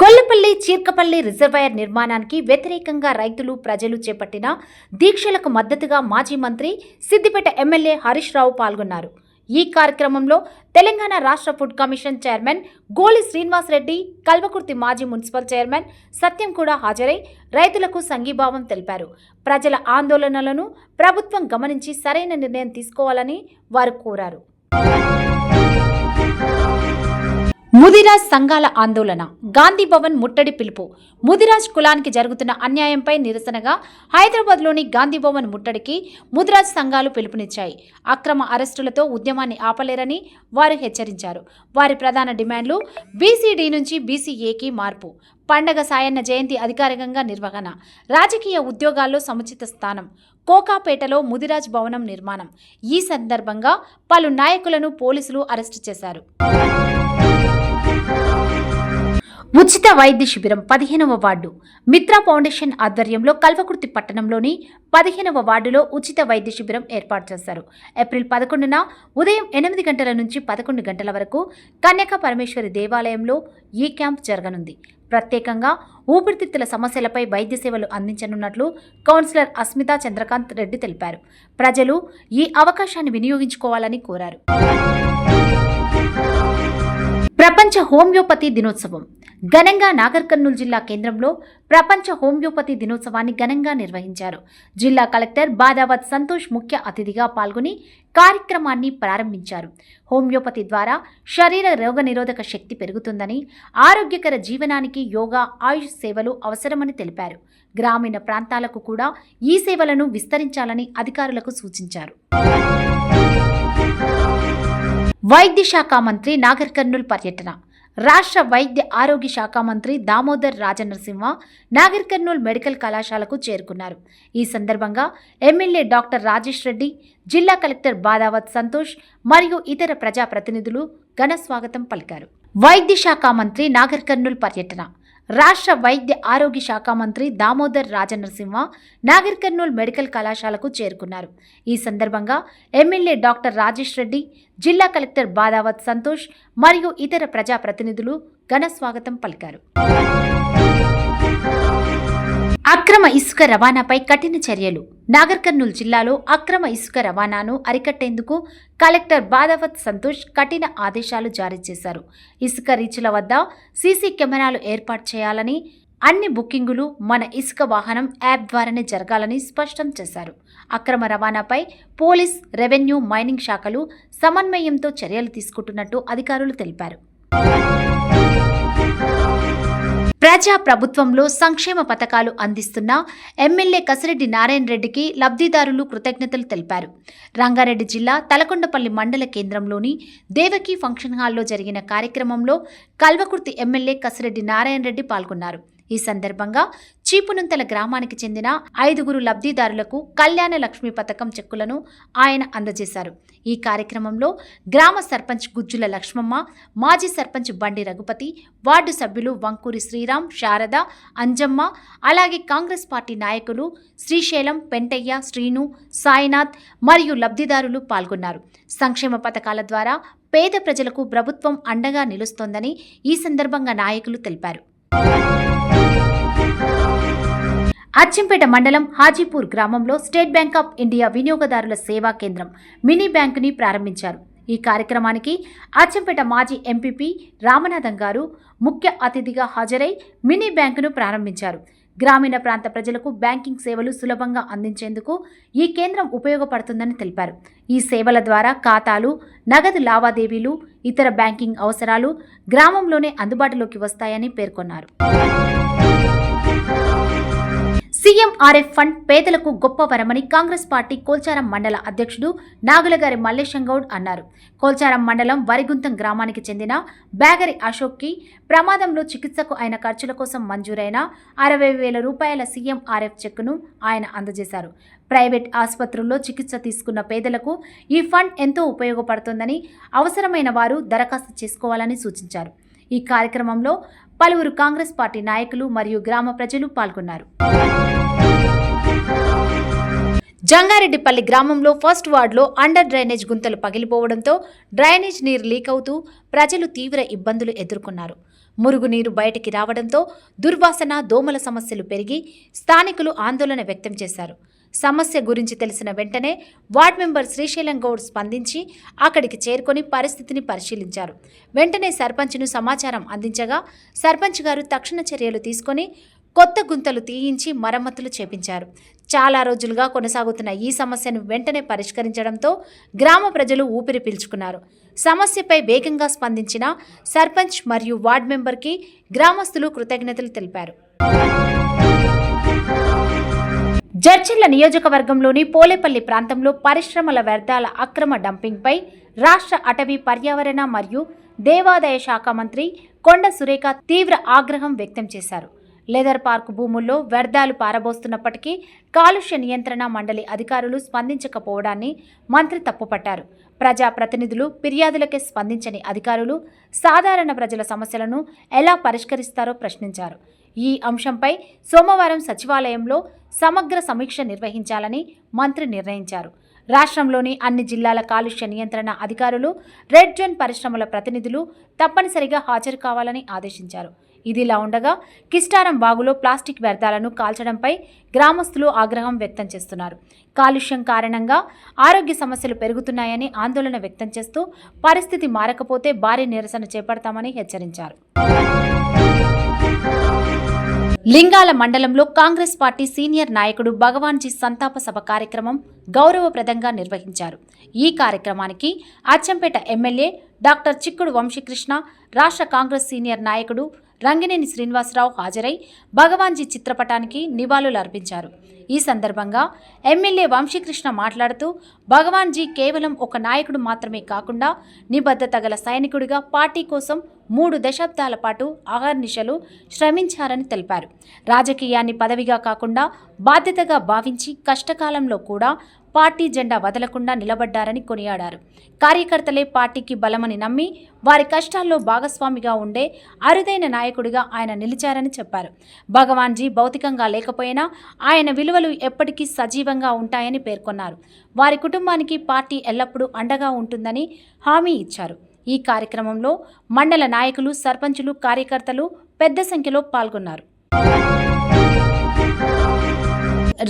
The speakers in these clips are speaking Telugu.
గొల్లపల్లి చీర్కపల్లి రిజర్వాయర్ నిర్మాణానికి వ్యతిరేకంగా రైతులు ప్రజలు చేపట్టిన దీక్షలకు మద్దతుగా మాజీ మంత్రి సిద్దిపేట ఎమ్మెల్యే హరీష్ రావు పాల్గొన్నారు. ఈ కార్యక్రమంలో తెలంగాణ రాష్ట్ర ఫుడ్ కమిషన్ చైర్మన్ గోలి శ్రీనివాస్ రెడ్డి, కల్వకుర్తి మాజీ మున్సిపల్ చైర్మన్ సత్యం కూడా హాజరై రైతులకు సంఘీభావం తెలిపారు. ప్రజల ఆందోళనలను ప్రభుత్వం గమనించి సరైన నిర్ణయం తీసుకోవాలని వారు కోరారు. ముదిరాజ్ సంఘాల ఆందోళన, గాంధీ భవన్ ముట్టడి పిలుపు. ముదిరాజ్ కులానికి జరుగుతున్న అన్యాయంపై నిరసనగా హైదరాబాద్లోని గాంధీ భవన్ ముట్టడికి ముదిరాజ్ సంఘాలు పిలుపునిచ్చాయి. అక్రమ అరెస్టులతో ఉద్యమాన్ని ఆపలేరని వారు హెచ్చరించారు. వారి ప్రధాన డిమాండ్లు బీసీడీ నుంచి బీసీఏకి మార్పు, పండగ సాయన్న జయంతి అధికారికంగా నిర్వహణ, రాజకీయ ఉద్యోగాల్లో సముచిత స్థానం, కోకాపేటలో ముదిరాజ్ భవనం నిర్మాణం. ఈ సందర్భంగా పలు నాయకులను పోలీసులు అరెస్టు చేశారు. ఉచిత వైద్య శిబిరం 15వ వార్డు మిత్రా ఫౌండేషన్ ఆధ్వర్యంలో కల్వకుర్తి పట్టణంలోని 15వ వార్డులో ఉచిత వైద్య శిబిరం ఏర్పాటు చేశారు. ఏప్రిల్ 11న ఉదయం 8 గంటల నుంచి 11 గంటల వరకు కన్యకా పరమేశ్వరి దేవాలయంలో ఈ క్యాంప్ జరగనుంది. ప్రత్యేకంగా ఊపిరితిత్తుల సమస్యలపై వైద్య సేవలు అందించనున్నట్లు కౌన్సిలర్ అస్మితా చంద్రకాంత్ రెడ్డి తెలిపారు. ప్రజలు ఈ అవకాశాన్ని వినియోగించుకోవాలని కోరారు. ప్రపంచ హోమియోపతి దినోత్సవం ఘనంగా నాగర్ కర్నూలు జిల్లా కేంద్రంలో ప్రపంచ హోమియోపతి దినోత్సవాన్ని ఘనంగా నిర్వహించారు. జిల్లా కలెక్టర్ బాదావత్ సంతోష్ ముఖ్య అతిథిగా పాల్గొని కార్యక్రమాన్ని ప్రారంభించారు. హోమియోపతి ద్వారా శరీర రోగనిరోధక శక్తి పెరుగుతుందని, ఆరోగ్యకర జీవనానికి యోగా, ఆయుష్ సేవలు అవసరమని తెలిపారు. గ్రామీణ ప్రాంతాలకు కూడా ఈ సేవలను విస్తరించాలని అధికారులకు సూచించారు. వైద్య శాఖ మంత్రి నాగర్ కర్నూలు పర్యటన. రాష్ట్ర వైద్య ఆరోగ్య శాఖ మంత్రి దామోదర్ రాజనరసింహ నాగర్ కర్నూలు మెడికల్ కళాశాలకు చేరుకున్నారు. ఈ సందర్భంగా ఎమ్మెల్యే డాక్టర్ రాజేష్ రెడ్డి, జిల్లా కలెక్టర్ బాదావత్ సంతోష్ మరియు ఇతర ప్రజాప్రతినిధులు ఘన స్వాగతం పలికారు. వైద్య శాఖ మంత్రి నాగర్ కర్నూలు పర్యటన. రాష్ట్ర వైద్య ఆరోగ్య శాఖ మంత్రి దామోదర్ రాజనరసింహ నాగర్ కర్నూలు మెడికల్ కళాశాలకు చేరుకున్నారు. ఈ సందర్భంగా ఎమ్మెల్యే డాక్టర్ రాజేష్ రెడ్డి, జిల్లా కలెక్టర్ బాదావత్ సంతోష్ మరియు ఇతర ప్రజాప్రతినిధులు ఘన స్వాగతం పలికారు. అక్రమ ఇసుక రవాణాపై కఠిన చర్యలు. నాగర్ కర్నూలు జిల్లాలో అక్రమ ఇసుక రవాణాను అరికట్టేందుకు కలెక్టర్ బాదావత్ సంతోష్ కఠిన ఆదేశాలు జారీ చేశారు. ఇసుక రీచ్ల వద్ద సీసీ కెమెరాలు ఏర్పాటు చేయాలని, అన్ని బుకింగులు మన ఇసుక వాహనం యాప్ ద్వారానే జరగాలని స్పష్టం చేశారు. అక్రమ రవాణాపై పోలీస్, రెవెన్యూ, మైనింగ్ శాఖలు సమన్వయంతో చర్యలు తీసుకుంటున్నట్టు అధికారులు తెలిపారు. ప్రజా ప్రభుత్వంలో సంక్షేమ పథకాలు అందిస్తున్న ఎమ్మెల్యే కసిరెడ్డి నారాయణ రెడ్డికి లబ్ధిదారులు కృతజ్ఞతలు తెలిపారు. రంగారెడ్డి జిల్లా తలకొండపల్లి మండల కేంద్రంలోని దేవకి ఫంక్షన్ హాల్లో జరిగిన కార్యక్రమంలో కల్వకుర్తి ఎమ్మెల్యే కసిరెడ్డి నారాయణ రెడ్డి పాల్గొన్నారు. ఈ సందర్భంగా చీపునుంతల గ్రామానికి చెందిన 5 లబ్ధిదారులకు కళ్యాణ లక్ష్మి పథకం చెక్కులను ఆయన అందజేశారు. ఈ కార్యక్రమంలో గ్రామ సర్పంచ్ గుజ్జుల లక్ష్మమ్మ, మాజీ సర్పంచ్ బండి రఘుపతి, వార్డు సభ్యులు వంకూరి శ్రీరామ్, శారద, అంజమ్మ, అలాగే కాంగ్రెస్ పార్టీ నాయకులు శ్రీశైలం, పెంటయ్య, శ్రీను, సాయినాథ్ మరియు లబ్ధిదారులు పాల్గొన్నారు. సంక్షేమ పథకాల ద్వారా పేద ప్రజలకు ప్రభుత్వం అండగా నిలుస్తోందని ఈ సందర్భంగా నాయకులు తెలిపారు. అచ్చంపేట మండలం హాజీపూర్ గ్రామంలో స్టేట్ బ్యాంక్ ఆఫ్ ఇండియా వినియోగదారుల సేవా కేంద్రం మినీ బ్యాంకుని ప్రారంభించారు. ఈ కార్యక్రమానికి అచ్చంపేట మాజీ ఎంపీపీ రామనాథం గారు ముఖ్య అతిథిగా హాజరై మినీ బ్యాంకును ప్రారంభించారు. గ్రామీణ ప్రాంత ప్రజలకు బ్యాంకింగ్ సేవలు సులభంగా అందించేందుకు ఈ కేంద్రం ఉపయోగపడుతుందని తెలిపారు. ఈ సేవల ద్వారా ఖాతాలు, నగదు లావాదేవీలు, ఇతర బ్యాంకింగ్ అవసరాలు గ్రామంలోనే అందుబాటులోకి వస్తాయని పేర్కొన్నారు. సీఎంఆర్ఎఫ్ ఫండ్ పేదలకు గొప్ప వరమని కాంగ్రెస్ పార్టీ కోల్చారం మండల అధ్యక్షుడు నాగులగారి మల్లేశంగౌడ్ అన్నారు. కోల్చారం మండలం వరిగుంతం గ్రామానికి చెందిన బ్యాగరి అశోక్కి ప్రమాదంలో చికిత్సకు అయిన ఖర్చుల కోసం మంజూరైన 60,000 రూపాయల సీఎంఆర్ఎఫ్ చెక్కును ఆయన అందజేశారు. ప్రైవేట్ ఆసుపత్రుల్లో చికిత్స తీసుకున్న పేదలకు ఈ ఫండ్ ఎంతో ఉపయోగపడుతుందని, అవసరమైన వారు దరఖాస్తు చేసుకోవాలని సూచించారు. ఈ కార్యక్రమంలో పలువురు కాంగ్రెస్ పార్టీ నాయకులు మరియు గ్రామ ప్రజలు పాల్గొన్నారు. జంగారెడ్డిపల్లి గ్రామంలో ఫస్ట్ వార్డులో అండర్ డ్రైనేజ్ గుంతలు పగిలిపోవడంతో డ్రైనేజ్ నీరు లీక్ అవుతూ ప్రజలు తీవ్ర ఇబ్బందులు ఎదుర్కొన్నారు. మురుగునీరు బయటికి రావడంతో దుర్వాసన, దోమల సమస్యలు పెరిగి స్థానికులు ఆందోళన వ్యక్తం చేశారు. సమస్య గురించి తెలిసిన వెంటనే వార్డు మెంబర్ శ్రీశైలం గౌడ్ స్పందించి అక్కడికి చేరుకొని పరిస్థితిని పరిశీలించారు. వెంటనే సర్పంచ్ను సమాచారం అందించగా సర్పంచ్ గారు తక్షణ చర్యలు తీసుకొని కొత్త గుంతలు తీయించి మరమ్మతులు చేపించారు. చాలా రోజులుగా కొనసాగుతున్న ఈ సమస్యను వెంటనే పరిష్కరించడంతో గ్రామ ప్రజలు ఊపిరి పీల్చుకున్నారు. సమస్యపై వేగంగా స్పందించిన సర్పంచ్ మరియు వార్డు మెంబర్కి గ్రామస్తులు కృతజ్ఞతలు తెలిపారు. జడ్చర్ల నియోజకవర్గంలోని పోలేపల్లి ప్రాంతంలో పరిశ్రమల వ్యర్థాల అక్రమ డంపింగ్పై రాష్ట్ర అటవీ, పర్యావరణ మరియు దేవాదాయ శాఖ మంత్రి కొండ సురేఖ తీవ్ర ఆగ్రహం వ్యక్తం చేశారు. లెదర్ పార్క్ భూముల్లో వ్యర్థాలు పారబోస్తున్నప్పటికీ కాలుష్య నియంత్రణ మండలి అధికారులు స్పందించకపోవడాన్ని మంత్రి తప్పుపట్టారు. ప్రజాప్రతినిధులు ఫిర్యాదులకే స్పందించని అధికారులు సాధారణ ప్రజల సమస్యలను ఎలా పరిష్కరిస్తారో ప్రశ్నించారు. ఈ అంశంపై సోమవారం సచివాలయంలో సమగ్ర సమీక్ష నిర్వహించాలని మంత్రి నిర్ణయించారు. రాష్ట్రంలోని అన్ని జిల్లాల కాలుష్య నియంత్రణ అధికారులు, రెడ్ జోన్ పరిశ్రమల ప్రతినిధులు తప్పనిసరిగా హాజరు కావాలని ఆదేశించారు. ఇదిలా ఉండగా కిస్టారం వాగులో ప్లాస్టిక్ వ్యర్థాలను కాల్చడంపై గ్రామస్తులు ఆగ్రహం వ్యక్తం చేస్తున్నారు. కాలుష్యం కారణంగా ఆరోగ్య సమస్యలు పెరుగుతున్నాయని ఆందోళన వ్యక్తం చేస్తూ పరిస్థితి మారకపోతే భారీ నిరసన చేపడతామని హెచ్చరించారు. లింగాల మండలంలో కాంగ్రెస్ పార్టీ సీనియర్ నాయకుడు భగవాన్జీ సంతాప సభ కార్యక్రమం గౌరవప్రదంగా నిర్వహించారు. ఈ కార్యక్రమానికి అచ్చంపేట ఎమ్మెల్యే డాక్టర్ చిక్కుడు వంశీకృష్ణ, రాష్ట్ర కాంగ్రెస్ సీనియర్ నాయకుడు రంగినేని శ్రీనివాసరావు హాజరై భగవాన్జీ చిత్రపటానికి నివాళులు అర్పించారు. ఈ సందర్భంగా ఎమ్మెల్యే వంశీకృష్ణ మాట్లాడుతూ భగవాన్జీ కేవలం ఒక నాయకుడు మాత్రమే కాకుండా నిబద్ధత గల సైనికుడిగా పార్టీ కోసం 3 దశాబ్దాల పాటు అహర్నిశలు శ్రమించారని తెలిపారు. రాజకీయాన్ని పదవిగా కాకుండా బాధ్యతగా భావించి కష్టకాలంలో కూడా పార్టీ జెండా వదలకుండా నిలబడ్డారని కొనియాడారు. కార్యకర్తలే పార్టీకి బలమని నమ్మి వారి కష్టాల్లో భాగస్వామిగా ఉండే అరుదైన నాయకుడిగా ఆయన నిలిచారని చెప్పారు. భగవాన్జీ భౌతికంగా లేకపోయినా ఆయన విలువలు ఎప్పటికీ సజీవంగా ఉంటాయని పేర్కొన్నారు. వారి కుటుంబానికి పార్టీ ఎల్లప్పుడూ అండగా ఉంటుందని హామీ ఇచ్చారు. ఈ కార్యక్రమంలో మండల నాయకులు, సర్పంచులు, కార్యకర్తలు పెద్ద సంఖ్యలో పాల్గొన్నారు.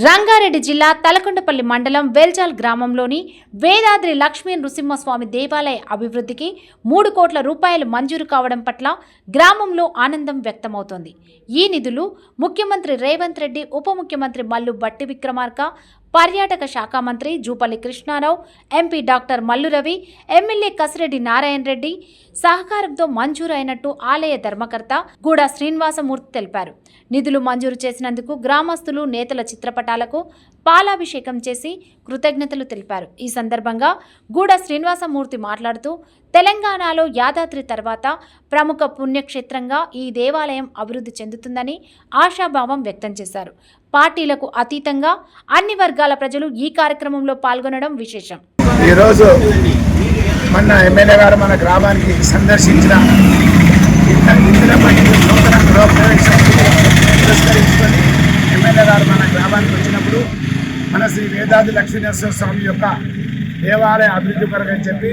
రంగారెడ్డి జిల్లా తలకొండపల్లి మండలం వేల్జాల్ గ్రామంలోని వేదాద్రి లక్ష్మీ నృసింహస్వామి దేవాలయ అభివృద్ధికి 3 కోట్ల రూపాయలు మంజూరు కావడం పట్ల గ్రామంలో ఆనందం వ్యక్తమవుతోంది. ఈ నిధులు ముఖ్యమంత్రి రేవంత్ రెడ్డి, ఉప ముఖ్యమంత్రి మల్లు భట్టి విక్రమార్క, పర్యాటక శాఖ మంత్రి Jupalli Krishnarao, MP doctor Mallu Ravi, MLA Kasireddy Narayana Reddy సహకారంతో మంజూరు అయినట్టు ఆలయ ధర్మకర్త గూడా శ్రీనివాసమూర్తి తెలిపారు. నిధులు మంజూరు చేసినందుకు గ్రామస్తులు, నేతల చిత్రపటాలకు పాలాభిషేకం చేసి కృతజ్ఞతలు తెలిపారు. ఈ సందర్భంగా గూడా శ్రీనివాసమూర్తి మాట్లాడుతూ తెలంగాణలో యాదాద్రి తర్వాత ప్రముఖ పుణ్యక్షేత్రంగా ఈ దేవాలయం అభివృద్ధి చెందుతుందని ఆశాభావం వ్యక్తం చేశారు. పార్టీలకు అతీతంగా అన్ని వర్గాల ప్రజలు ఈ కార్యక్రమంలో పాల్గొనడం విశేషం. ఈరోజు మన ఎమ్మెల్యే గారు మన గ్రామానికి సందర్శించిన పురస్కరించుకొని ఎమ్మెల్యే గారు మన గ్రామానికి వచ్చినప్పుడు మన శ్రీ వేదాద్రి లక్ష్మీనరసింహ స్వామి యొక్క దేవాలయ అభివృద్ధి కొరకని చెప్పి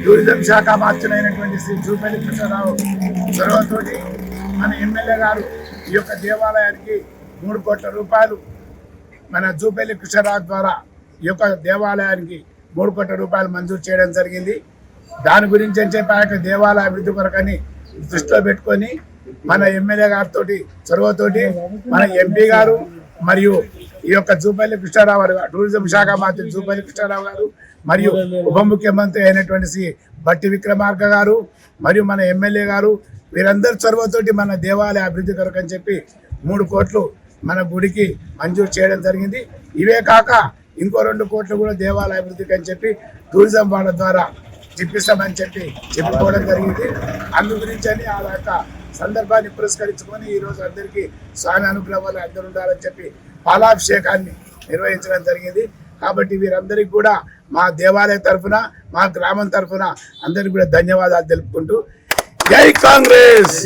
టూరిజం శాఖ మార్చులైనటువంటి శ్రీ జూపల్లి కృష్ణారావు చొరవతోటి మన ఎమ్మెల్యే గారు ఈ యొక్క దేవాలయానికి 3 కోట్ల రూపాయలు మన జూపల్లి కృష్ణారావు ద్వారా ఈ యొక్క దేవాలయానికి 3 కోట్ల రూపాయలు మంజూరు చేయడం జరిగింది. దాని గురించి అని చెప్పి ఆ యొక్క దేవాలయ అభివృద్ధి కొరకని దృష్టిలో పెట్టుకొని మన ఎమ్మెల్యే గారితో చొరవతోటి మన ఎంపీ గారు మరియు ఈ యొక్క జూపల్లి కృష్ణారావు గారు, టూరిజం శాఖ మంత్రి జూపల్లి కృష్ణారావు గారు మరియు ఉప ముఖ్యమంత్రి అయినటువంటి శ్రీ భట్టి విక్రమార్క గారు మరియు మన ఎమ్మెల్యే గారు వీరందరి చొరవతోటి మన దేవాలయ అభివృద్ధి కొరకని చెప్పి 3 కోట్లు మన గుడికి మంజూరు చేయడం జరిగింది. ఇవే కాక ఇంకో 2 కోట్లు కూడా దేవాలయ అభివృద్ధికి అని చెప్పి టూరిజం వాళ్ళ ద్వారా చెప్పిస్తామని చెప్పి చెప్పుకోవడం జరిగింది. అందు గురించి అని ఆ యొక్క సందర్భాన్ని పురస్కరించుకొని ఈరోజు అందరికీ స్వామి అనుగ్రహం వల్ల అందరూ ఉండాలని చెప్పి పాలాభిషేకాన్ని నిర్వహించడం జరిగింది. కాబట్టి వీరందరికీ కూడా మా దేవాలయ తరఫున, మా గ్రామం తరఫున అందరికీ కూడా ధన్యవాదాలు తెలుపుకుంటూ జై కాంగ్రెస్.